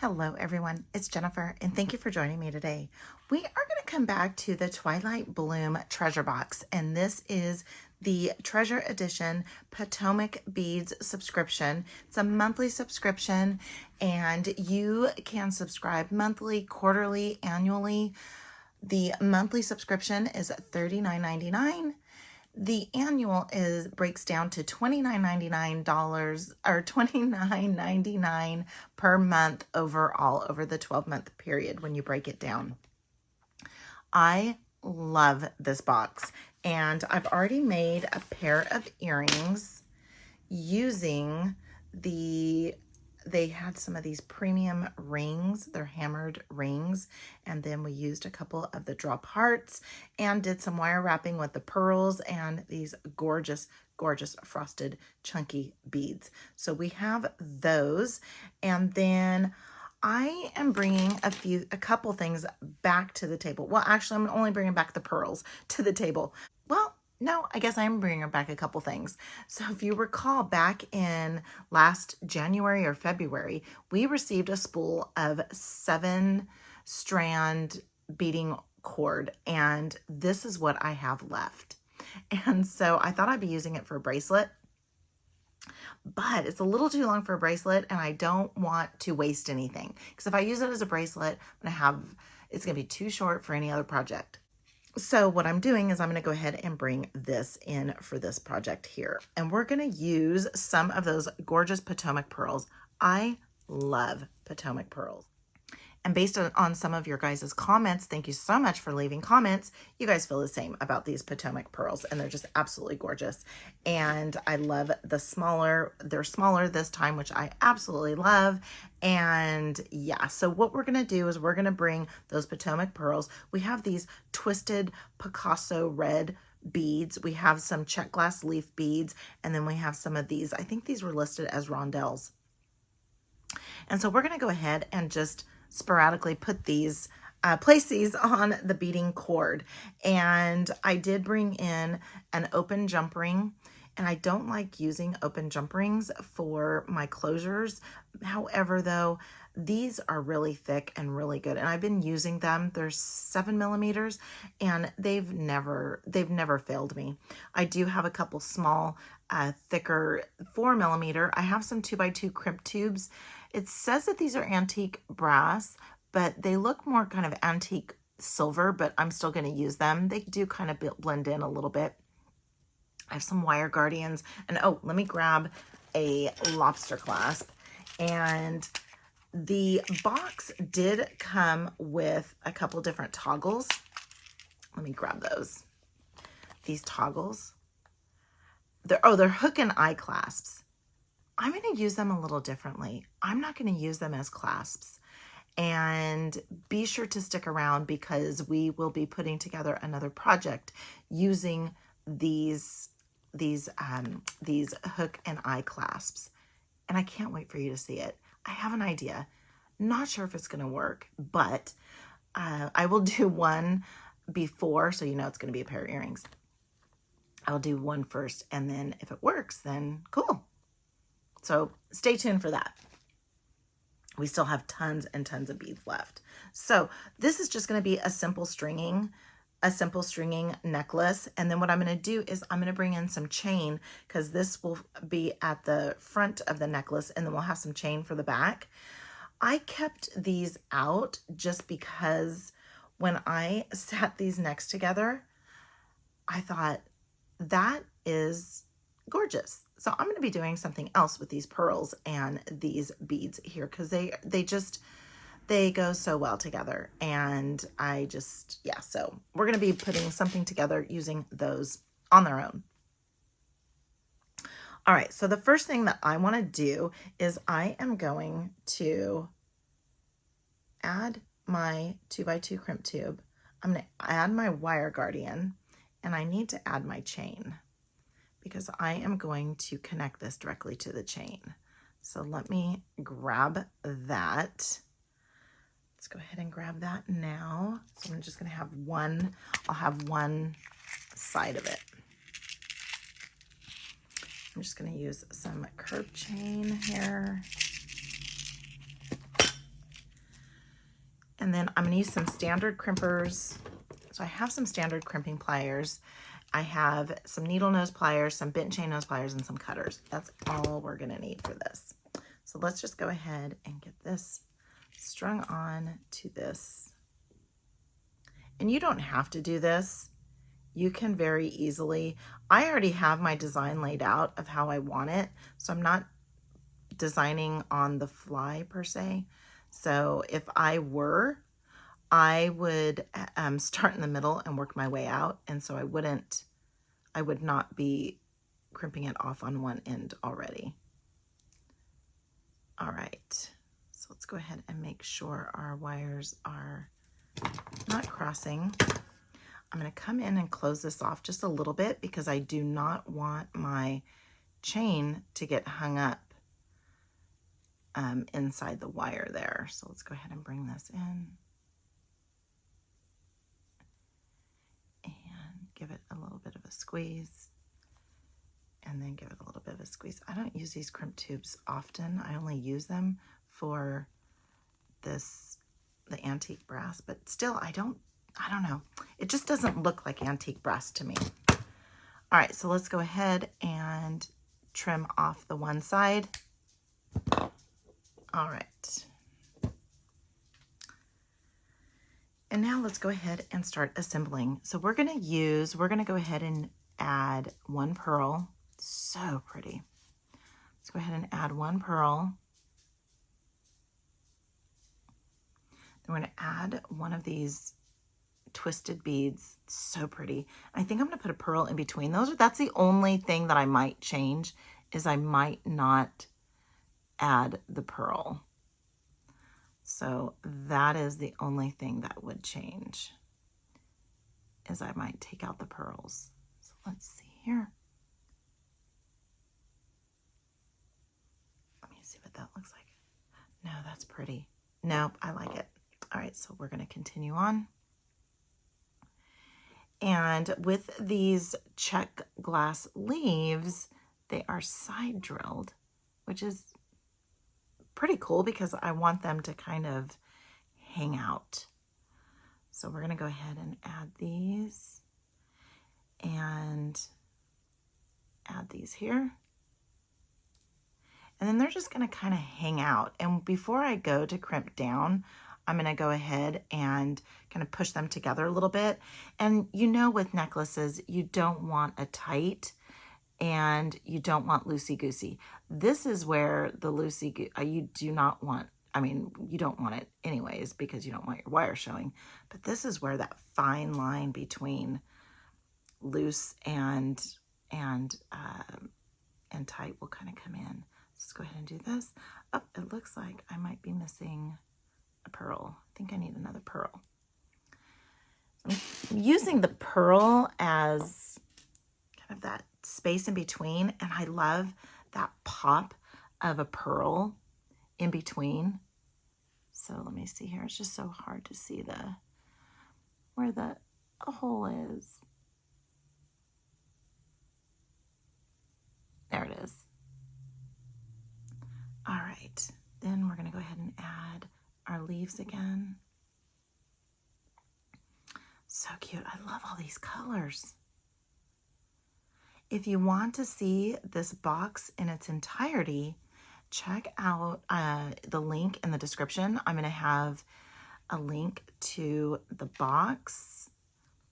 Hello everyone, it's Jennifer and thank you for joining me today. We are going to come back to the Twilight Bloom treasure box, and this is the Treasure Edition Potomac Beads subscription. It's a monthly subscription and you can subscribe monthly, quarterly, annually. The monthly subscription is $39.99. The annual breaks down to $29.99 or $29.99 per month overall over the 12-month period when you break it down. I love this box, and I've already made a pair of earrings using they had some of these premium rings. They're hammered rings. And then we used a couple of the drop hearts and did some wire wrapping with the pearls and these gorgeous, gorgeous frosted chunky beads. So we have those. And then I am bringing a couple things back to the table. Well, actually, I'm only bringing back the pearls to the table. Well, no, I guess I'm bringing back a couple things. So if you recall, back in last January or February, we received a spool of 7-strand beading cord, and this is what I have left. And so I thought I'd be using it for a bracelet, but it's a little too long for a bracelet, and I don't want to waste anything, because if I use it as a bracelet, it's going to be too short for any other project. So what I'm doing is I'm going to go ahead and bring this in for this project here. And we're going to use some of those gorgeous Potomac pearls. I love Potomac pearls. And based on some of your guys' comments, thank you so much for leaving comments. You guys feel the same about these Potomac pearls, and they're just absolutely gorgeous. And I love the smaller, they're smaller this time, which I absolutely love. And yeah, so what we're gonna do is we're gonna bring those Potomac pearls. We have these twisted Picasso red beads. We have some check glass leaf beads, and then we have some of these. I think these were listed as rondelles. And so we're gonna go ahead and just sporadically put these, place these on the beading cord. And I did bring in an open jump ring, and I don't like using open jump rings for my closures. However, though, these are really thick and really good, and I've been using them. They're 7mm, and they've never failed me. I do have a couple small, thicker 4mm. I have some 2x2 crimp tubes. It says that these are antique brass, but they look more kind of antique silver, but I'm still going to use them. They do kind of blend in a little bit. I have some wire guardians, and oh, let me grab a lobster clasp. And the box did come with a couple different toggles. Let me grab those. These toggles. They're hook and eye clasps. I'm going to use them a little differently. I'm not going to use them as clasps. And be sure to stick around, because we will be putting together another project using these hook and eye clasps. And I can't wait for you to see it. I have an idea. Not sure if it's going to work, but I will do one before, so you know it's going to be a pair of earrings. I'll do one first, and then if it works, then cool. So stay tuned for that. We still have tons and tons of beads left. So this is just going to be a simple stringing necklace. And then what I'm going to do is I'm going to bring in some chain, because this will be at the front of the necklace, and then we'll have some chain for the back. I kept these out just because when I sat these next together, I thought that is gorgeous. So I'm going to be doing something else with these pearls and these beads here, because they go so well together. And yeah, so we're going to be putting something together using those on their own. All right, so the first thing that I want to do is I am going to add my 2x2 crimp tube. I'm going to add my wire guardian, and I need to add my chain, because I am going to connect this directly to the chain. So let me grab that. Let's go ahead and grab that now. So I'm just going to have one, I'll have one side of it. I'm just going to use some curved chain here. And then I'm gonna use some standard crimpers. So I have some standard crimping pliers. I have some needle nose pliers, some bent chain nose pliers, and some cutters. That's all we're gonna need for this. So let's just go ahead and get this strung on to this. And you don't have to do this. You can very easily, I already have my design laid out of how I want it. So I'm not designing on the fly per se. So if I were, I would start in the middle and work my way out. And so I would not be crimping it off on one end already. All right, so let's go ahead and make sure our wires are not crossing. I'm gonna come in and close this off just a little bit because I do not want my chain to get hung up inside the wire there. So let's go ahead and bring this in and give it a little bit of a squeeze, and then give it a little bit of a squeeze. I don't use these crimp tubes often. I only use them for the antique brass, but still I don't know. It just doesn't look like antique brass to me. All right, so let's go ahead and trim off the one side. All right. And now let's go ahead and start assembling. So we're gonna go ahead and add one pearl. So pretty. Let's go ahead and add one pearl. Then we're gonna add one of these twisted beads. So pretty. I think I'm gonna put a pearl in between those. That's the only thing that I might change, is I might not add the pearl. So that is the only thing that would change, is I might take out the pearls. So let's see here. Let me see what that looks like. No, that's pretty. Nope, I like it. All right, so we're gonna continue on. And with these check glass leaves, they are side drilled, which is pretty cool because I want them to kind of hang out. So we're gonna go ahead and add these and add these here. And then they're just gonna kind of hang out. And before I go to crimp down, I'm gonna go ahead and kind of push them together a little bit. And you know, with necklaces, you don't want a tight and you don't want loosey-goosey. This is where the you do not want, I mean, you don't want it anyways because you don't want your wire showing, but this is where that fine line between loose and tight will kind of come in. Let's go ahead and do this. Oh, it looks like I might be missing a pearl. I think I need another pearl. I'm using the pearl as kind of that space in between, and I love that pop of a pearl in between. So let me see here. It's just so hard to see where the hole is. There it is. All right, then we're gonna go ahead and add our leaves again. So cute. I love all these colors. If you want to see this box in its entirety, check out the link in the description. I'm going to have a link to the box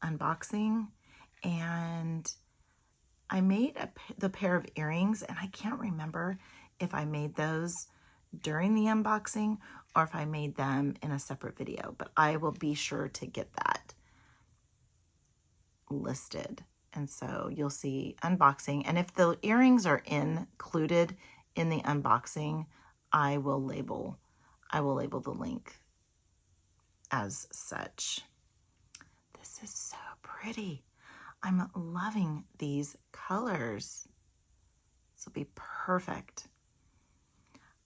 unboxing, and I made the pair of earrings, and I can't remember if I made those during the unboxing or if I made them in a separate video, but I will be sure to get that listed. And so you'll see unboxing. And if the earrings are included in the unboxing, I will label the link as such. This is so pretty. I'm loving these colors. This will be perfect.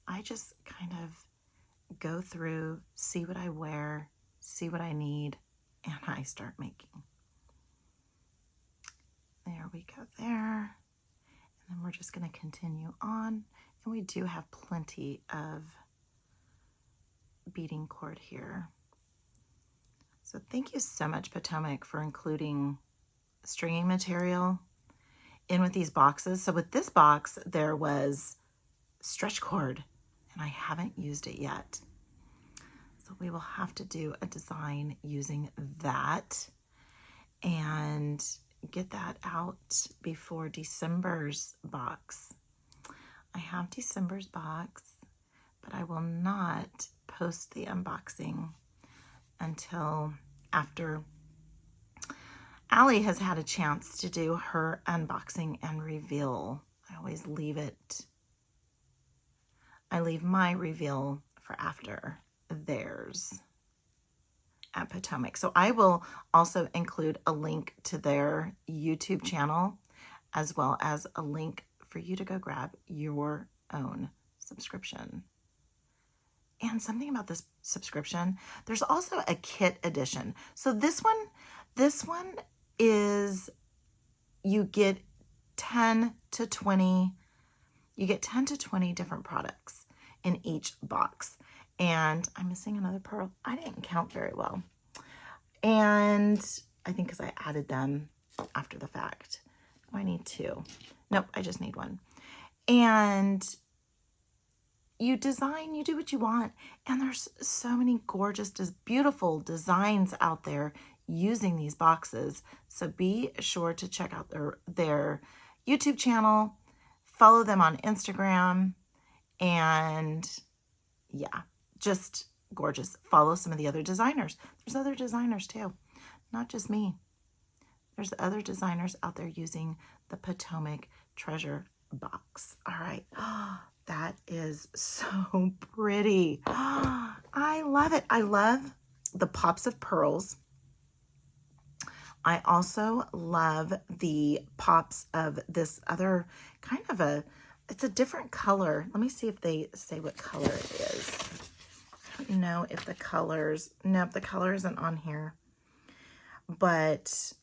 I just kind of go through, see what I wear, see what I need, and I start making. There we go there. And then we're just going to continue on. And we do have plenty of beading cord here. So thank you so much, Potomac, for including stringing material in with these boxes. So with this box, there was stretch cord, and I haven't used it yet. So we will have to do a design using that and get that out before December's box. I have December's box, but I will not post the unboxing until after Allie has had a chance to do her unboxing and reveal. I always leave it. I leave my reveal for after theirs at Potomac. So I will also include a link to their YouTube channel, as well as a link for you to go grab your own subscription. And something about this subscription, there's also a kit edition. So this one is, you get 10 to 20 different products in each box. And I'm missing another pearl. I didn't count very well. And I think because I added them after the fact. Oh, I need 2. Nope, I just need 1. And you design, you do what you want. And there's so many gorgeous, beautiful designs out there using these boxes. So be sure to check out their YouTube channel, follow them on Instagram, and yeah, just gorgeous. Follow some of the other designers. There's other designers too, not just me. There's other designers out there using the Potomac Treasure box. All right. That is so pretty. I love it. I love the pops of pearls. I also love the pops of this other kind of it's a different color. Let me see if they say what color it is. I don't know if the colors, no, the color isn't on here, but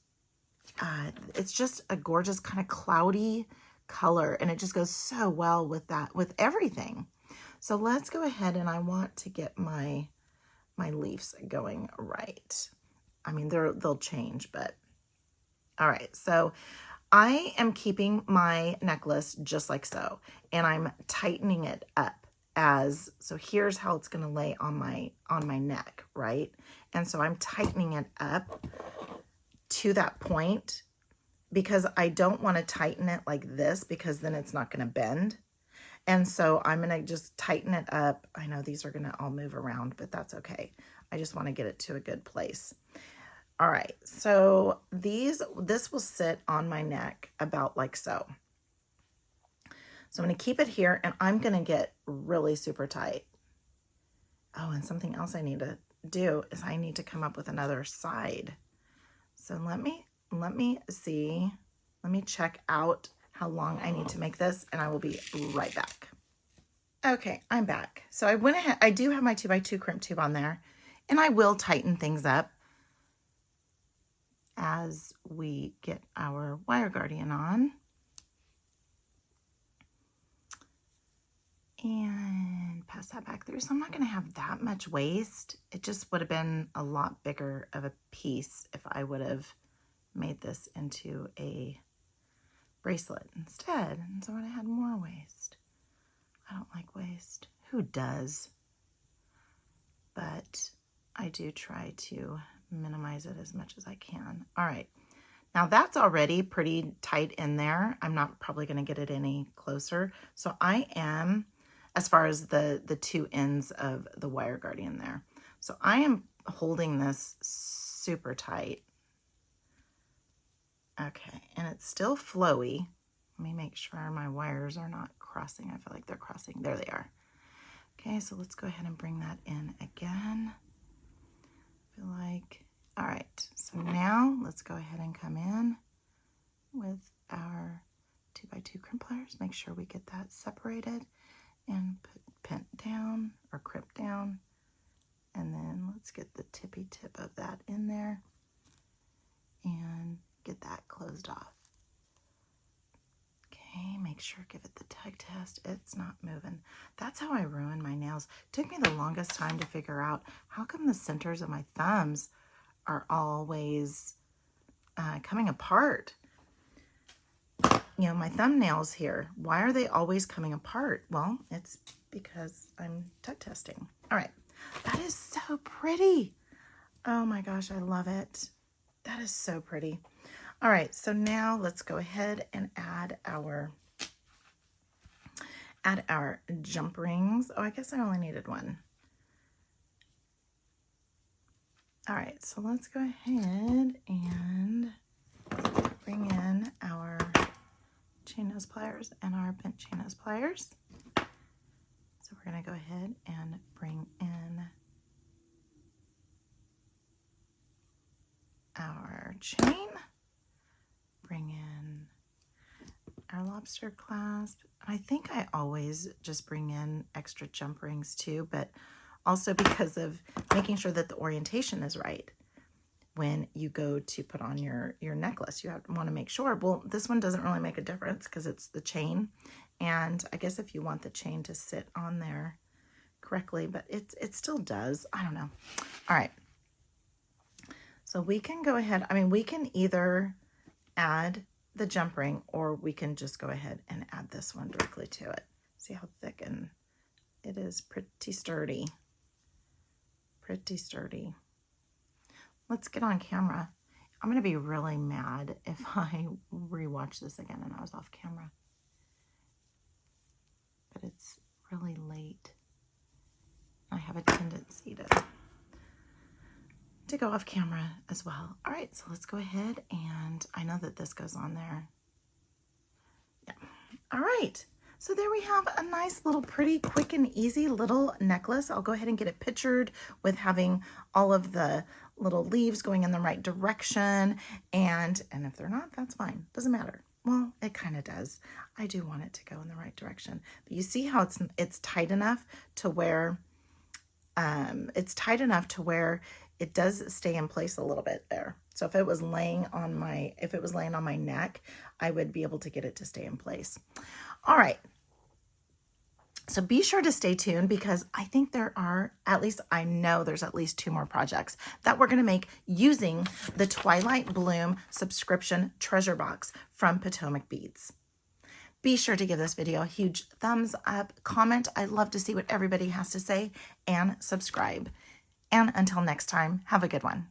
it's just a gorgeous kind of cloudy color, and it just goes so well with that, with everything. So let's go ahead, and I want to get my leaves going right. I mean, they'll change, but all right. So I am keeping my necklace just like so, and I'm tightening it up so here's how it's going to lay on my neck, right? And so I'm tightening it up to that point because I don't want to tighten it like this because then it's not going to bend. And so I'm going to just tighten it up. I know these are going to all move around, but that's okay. I just want to get it to a good place. All right, so this will sit on my neck about like so. So I'm going to keep it here, and I'm going to get really super tight. Oh, and something else I need to do is I need to come up with another side. So let me see. Let me check out how long I need to make this, and I will be right back. Okay, I'm back. So I went ahead. I do have my 2x2 crimp tube on there, and I will tighten things up as we get our wire guardian on. And pass that back through. So I'm not going to have that much waste. It just would have been a lot bigger of a piece if I would have made this into a bracelet instead. And so I would have had more waste. I don't like waste. Who does? But I do try to minimize it as much as I can. All right. Now that's already pretty tight in there. I'm not probably going to get it any closer. So I am, as far as the 2 ends of the wire guardian there. So I am holding this super tight. Okay, and it's still flowy. Let me make sure my wires are not crossing. I feel like they're crossing. There they are. Okay, so let's go ahead and bring that in again. I feel like, all right, so now let's go ahead and come in with our 2x2 crimp pliers. Make sure we get that separated and put pin down or crimp down. And then let's get the tippy tip of that in there and get that closed off. Okay, make sure, give it the tug test. It's not moving. That's how I ruin my nails. It took me the longest time to figure out how come the centers of my thumbs are always coming apart. You know, my thumbnails here, why are they always coming apart? Well, it's because I'm tug testing. All right, that is so pretty. Oh my gosh, I love it. That is so pretty. All right, so now let's go ahead and add our jump rings. Oh, I guess I only needed one. All right, so let's go ahead and bring in our chain nose pliers and our bent chain nose pliers. So we're gonna go ahead and bring in our chain, bring in our lobster clasp. I think I always just bring in extra jump rings too, but also because of making sure that the orientation is right. When you go to put on your necklace, you want to make sure. Well, this one doesn't really make a difference because it's the chain. And I guess if you want the chain to sit on there correctly, but it still does. I don't know. All right. So we can go ahead. I mean, we can either add the jump ring or we can just go ahead and add this one directly to it. See how thick and it is. Pretty sturdy. Pretty sturdy. Let's get on camera. I'm going to be really mad if I rewatch this again and I was off camera. But it's really late. I have a tendency to go off camera as well. All right, so let's go ahead, and I know that this goes on there. Yeah. All right. So there we have a nice little pretty quick and easy little necklace. I'll go ahead and get it pictured with having all of the little leaves going in the right direction. And if they're not, that's fine. Doesn't matter. Well, it kind of does. I do want it to go in the right direction. But you see how it's tight enough to where it does stay in place a little bit there. So if it was laying on my neck, I would be able to get it to stay in place. All right. So be sure to stay tuned because I think I know there's at least 2 more projects that we're going to make using the Twilight Bloom subscription treasure box from Potomac Beads. Be sure to give this video a huge thumbs up, comment. I love to see what everybody has to say, and subscribe. And until next time, have a good one.